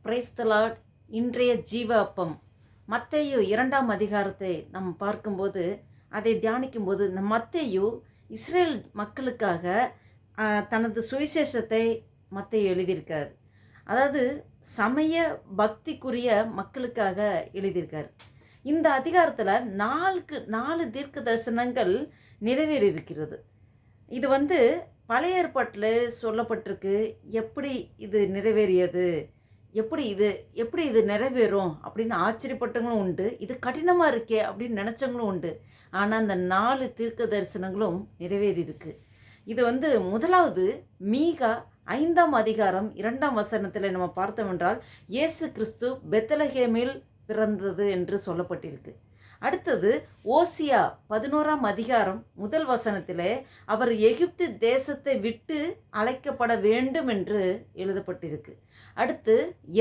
Praise the Lord. இன்றைய ஜீவ அப்பம் மத்தேயு 2ஆம் அதிகாரத்தை நாம் பார்க்கும்போது, அதை தியானிக்கும்போது, இந்த மத்தேயு இஸ்ரேல் மக்களுக்காக தனது சுவிசேஷத்தை மத்தேயு எழுதியிருக்கார். அதாவது சமய பக்திக்குரிய மக்களுக்காக எழுதியிருக்கார். இந்த அதிகாரத்தில் 4 தீர்க்க தரிசனங்கள் நிறைவேறியிருக்கிறது. இது பழைய ஏற்பாட்டில் சொல்லப்பட்டிருக்கு. எப்படி இது நிறைவேறியது, எப்படி இது நிறைவேறும் அப்படின்னு ஆச்சரியப்பட்டவங்களும் உண்டு. இது கடினமாக இருக்கே அப்படின்னு நினச்சவங்களும் உண்டு. ஆனால் அந்த 4 தீர்க்க தரிசனங்களும் நிறைவேறியிருக்கு. இது முதலாவது மீகா 5ஆம் அதிகாரம் 2ஆம் வசனத்தில் நம்ம பார்த்தோம் என்றால், இயேசு கிறிஸ்து பெத்லகேமில் பிறந்தது என்று சொல்லப்பட்டிருக்கு. அடுத்தது ஓசியா 11ஆம் அதிகாரம் 1 வசனத்திலே அவர் எகிப்து தேசத்தை விட்டு அழைக்கப்பட வேண்டும் என்று எழுதப்பட்டிருக்கு. அடுத்து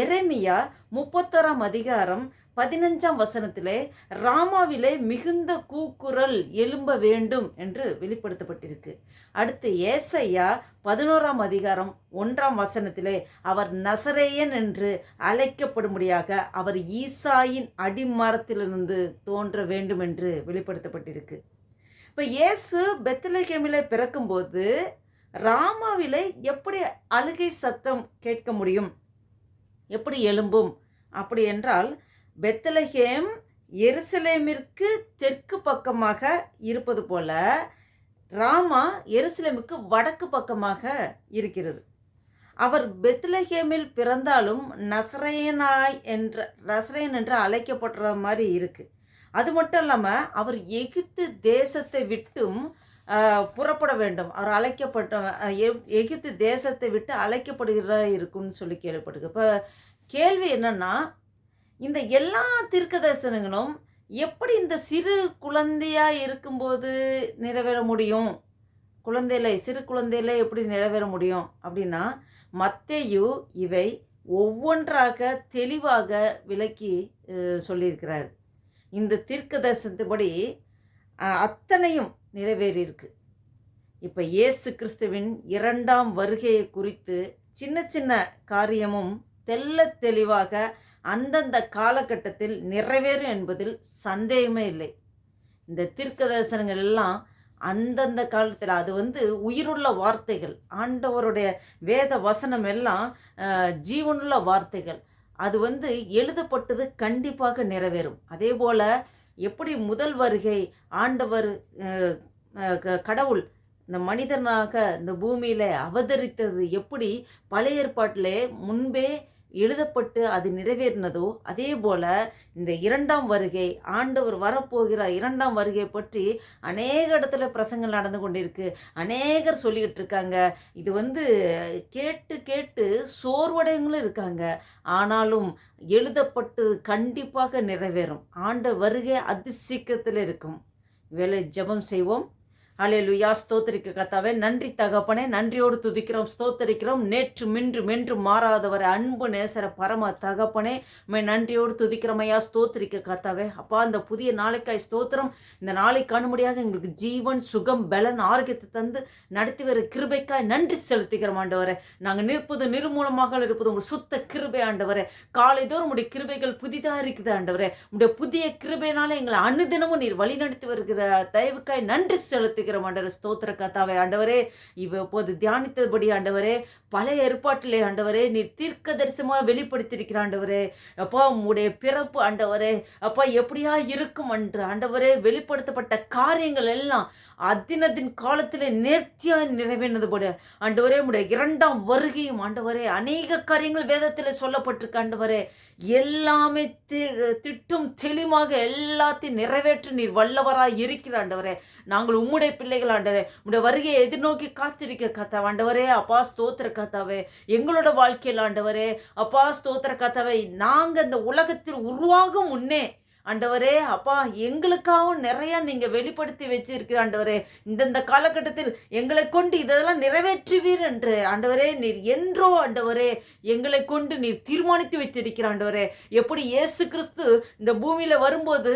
எரேமியா 31ஆம் அதிகாரம் 15ஆம் வசனத்திலே ராமாவிலே மிகுந்த கூக்குரல் எழும்ப வேண்டும் என்று வெளிப்படுத்தப்பட்டிருக்கு. அடுத்து ஏசாயா 11ஆம் அதிகாரம் 1ஆம் வசனத்திலே அவர் நசரேயன் என்று அழைக்கப்படும்படியாக அவர் ஈசாயின் அடிமரத்திலிருந்து தோன்ற வேண்டும் என்று வெளிப்படுத்தப்பட்டிருக்கு. இப்போ இயேசு பெத்லகேமிலே பிறக்கும்போது ராமாவிலே எப்படி அழுகை சத்தம் கேட்க முடியும், எப்படி எழும்பும்? அப்படி என்றால் பெத்லகேம் எருசலேமிற்கு தெற்கு பக்கமாக இருப்பது போல ராமா எருசலேமுக்கு வடக்கு பக்கமாக இருக்கிறது. அவர் பெத்லகேமில் பிறந்தாலும் நசரேயன் என்று அழைக்கப்படுற மாதிரி இருக்குது. அது மட்டும் இல்லாமல் அவர் எகிப்து தேசத்தை விட்டும் புறப்பட வேண்டும். அவர் எகிப்து தேசத்தை விட்டு அழைக்கப்படுகிற இருக்குன்னு சொல்லி கேள்விப்பட்டிருக்கு. இப்போ கேள்வி என்னன்னா, இந்த எல்லா தீர்க்க தரிசனங்களும் எப்படி இந்த சிறு குழந்தையாக இருக்கும்போது நிறைவேற முடியும், சிறு குழந்தையில எப்படி நிறைவேற முடியும் அப்படின்னா, மத்தேயு இவை ஒவ்வொன்றாக தெளிவாக விளக்கி சொல்லியிருக்கிறார். இந்த தீர்க்க தரிசனத்தின்படி அத்தனையும் நிறைவேறியிருக்கு. இப்போ இயேசு கிறிஸ்துவின் 2ஆம் வருகையை குறித்து சின்ன சின்ன காரியமும் தெளிவாக அந்தந்த காலகட்டத்தில் நிறைவேறும் என்பதில் சந்தேகமே இல்லை. இந்த தீர்க்க தரிசனங்கள் எல்லாம் அந்தந்த காலத்தில் அது உயிருள்ள வார்த்தைகள். ஆண்டவருடைய வேத வசனம் எல்லாம் ஜீவனுள்ள வார்த்தைகள். அது எழுதப்பட்டது கண்டிப்பாக நிறைவேறும். அதே போல் எப்படி முதல் வருகை ஆண்டவர் கடவுள் இந்த மனிதனாக இந்த பூமியில் அவதரித்தது எப்படி பழைய ஏற்பாட்டிலே முன்பே எழுதப்பட்டு அது நிறைவேறினதோ, அதே போல் இந்த 2ஆம் வருகை, ஆண்டவர் வரப்போகிற 2ஆம் வருகை பற்றி அநேக இடத்துல பிரசங்கள் நடந்து கொண்டிருக்கு. அநேகர் சொல்லிக்கிட்டு இருக்காங்க. இது கேட்டு கேட்டு சோர்வடையவங்களும் இருக்காங்க. ஆனாலும் எழுதப்பட்டு கண்டிப்பாக நிறைவேறும். ஆண்டவர் வருகை அதிசீக்கிரத்தில் இருக்கும். வேலை ஜெபம் செய்வோம். அல்லேலூயா. ஸ்தோத்திரிக்க கர்த்தாவே, நன்றி தகப்பனே, நன்றியோடு துதிக்கிறோம், ஸ்தோத்தரிக்கிறோம். நேற்று மின்று மாறாதவரை அன்பு நேசர பரம தகப்பனே, நன்றியோடு துதிக்கிறோம் ஐயா. ஸ்தோத்திரிக்க கர்த்தாவே, அப்பா இந்த புதிய நாளைக்காய் ஸ்தோத்திரம். இந்த நாளை காணும்படியாக எங்களுக்கு ஜீவன், சுகம், பலன், ஆரோக்கியத்தை தந்து நடத்தி வர கிருபைக்காய் நன்றி செலுத்திக்கிறோம் ஆண்டவரே. நாங்கள் நிற்பது நிர்மூலமாக இருப்பது உங்கள் சுத்த கிருபை ஆண்டவரே. காலைதோறும் உடைய கிருபைகள் புதிதாக இருக்குது ஆண்டவரே. உடைய புதிய கிருபையினால எங்களை அனுதினமும் நீர் வழி நடத்தி வருகிற தயவுக்காய் நன்றி செலுத்தி ஆண்டவரே. ஸ்தோத்திர கர்த்தாவே ஆண்டவரே, இப்போது தியானித்தபடி ஆண்டவரே, பழைய ஏற்பாட்டிலே ஆண்டவரே நீர் தீர்க்க தரிசனமாக வெளிப்படுத்தியிருக்கிற ஆண்டவரே. அப்பா உங்களுடைய பிறப்பு ஆண்டவரே, அப்பா எப்படியா இருக்கும் என்று ஆண்டவரே வெளிப்படுத்தப்பட்ட காரியங்கள் எல்லாம் அதினதின் காலத்திலே நேர்த்தியாக நிறைவேறினது போல ஆண்டவரே. உடைய 2ஆம் வருகையும் ஆண்டவரே அநேக காரியங்கள் வேதத்தில் சொல்லப்பட்டிருக்கு ஆண்டவரே. எல்லாமே திட்டும் தெளிவாக எல்லாத்தையும் நிறைவேற்ற நீர் வல்லவராக இருக்கிற ஆண்டவரே. நாங்கள் உம்முடைய பிள்ளைகள் ஆண்டவரே, உடைய வருகையை எதிர்நோக்கி காத்திருக்க கர்த்தாவே ஆண்டவரே. அப்பா ஸ்தோத்திர கர்த்தாவே, எங்களோட வாழ்க்கையில் ஆண்டவரே அப்பா ஸ்தோத்திர கர்த்தாவே, நாங்கள் இந்த உலகத்தில் உருவாகும் முன்னே ஆண்டவரே அப்பா எங்களுக்காகவும் நிறையா நீங்கள் வெளிப்படுத்தி வச்சிருக்கிற ஆண்டவரே. இந்தந்த காலகட்டத்தில் எங்களை கொண்டு இதெல்லாம் நிறைவேற்றுவீர் என்று ஆண்டவரே நீர் என்றோ ஆண்டவரே எங்களை கொண்டு நீர் தீர்மானித்து வைத்திருக்கிற ஆண்டவரே. எப்படி இயேசு கிறிஸ்து இந்த பூமியில் வரும்போது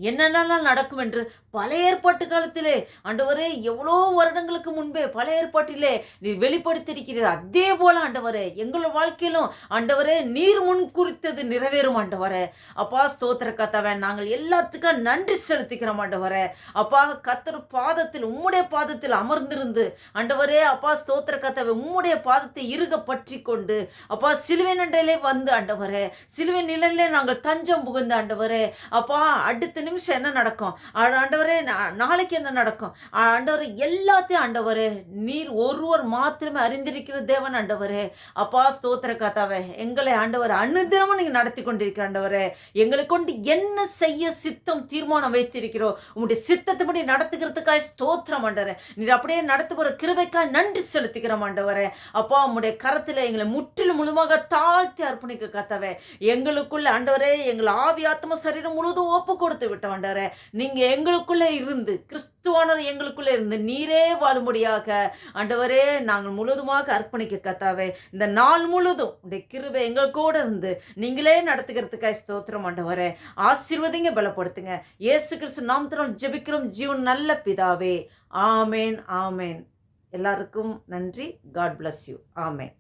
என்னென்னலாம் நடக்கும் என்று பழைய ஏற்பாட்டு காலத்திலே ஆண்டவரே எவ்வளோ வருடங்களுக்கு முன்பே பழைய ஏற்பாட்டிலே நீர் வெளிப்படுத்தியிருக்கிறீர். அதே போல ஆண்டவரே எங்களோட வாழ்க்கையிலும் ஆண்டவரே நீர் முன் குறித்தது நிறைவேறும் ஆண்டவரே. அப்பா ஸ்தோத்திர கத்தாவே, நாங்கள் எல்லாத்துக்கும் நன்றி செலுத்திக்கிறோம் ஆண்டவரே. அப்பா கர்த்தர் பாதத்தில் உம்முடைய பாதத்தில் அமர்ந்திருந்து ஆண்டவரே அப்பா ஸ்தோத்திர கத்தாவே உம்முடைய பாதத்தை இறுக பற்றி கொண்டு அப்பா சிலுவை நண்டையிலே வந்து ஆண்டவரே சிலுவை நிழலிலே நாங்கள் தஞ்சம் புகுந்த ஆண்டவரே. அப்பா அடுத்த நிமிஷம் என்ன நடக்கும் ஆண்டவரே, நாளைக்கு என்ன நடக்கும் ஆண்டவரே, எல்லாத்தையும் ஆண்டவரே நீர் ஒருவர் மாத்திரமே அறிந்திருக்கிற தேவன் ஆண்டவரே. அப்பா ஸ்தோத்திர கர்த்தாவே, எங்களை ஆண்டவர் அனுதினமும் நீங்க நடத்தி கொண்டிருக்கிற ஆண்டவரே. எங்களை கொண்டு என்ன செய்ய சித்தம் தீர்மானம் வைத்திருக்கிறோம் உங்களுடைய சித்தத்தைப்படி நடத்துகிறதுக்காக ஸ்தோத்திரம் ஆண்டவரே. நீர் அப்படியே நடத்துகிற கிருபைக்காக நன்றி செலுத்திக்கிறோம் ஆண்டவரே. அப்பா உம்முடைய கரத்தில் எங்களை முற்றிலும் முழுமாக தாழ்த்தி அர்ப்பணிக்க கர்த்தாவே. எங்களுக்குள்ள ஆண்டவரே எங்கள் ஆவி ஆத்ம சரீரம் முழுவதும் ஒப்பு கொடுத்து விட்டோம் ஆண்டவரே. நீங்க எங்களுக்குள்ளே இருந்து கிறிஸ்துவானவர் எங்களுக்குள்ளே இருந்து நீரே வாழும்படியாக ஆண்டவரே நாங்கள் முழுவதுமாக அர்ப்பணிக்க கர்த்தாவே. இந்த நாள் முழுதும் உடைய கிருபை எங்கள் கூட இருந்து நீங்களே நடத்துகிறதுக்காக ஸ்தோத்திரம் ஆண்டவரே. ஆசீர்வதிங்க, பலப்படுத்துங்க. இயேசு கிறிஸ்து நாமத்தினால் ஜெபிக்கிறோம் ஜீவன் நல்ல பிதாவே. ஆமேன் ஆமேன். எல்லாருக்கும் நன்றி. God bless you. ஆமேன்.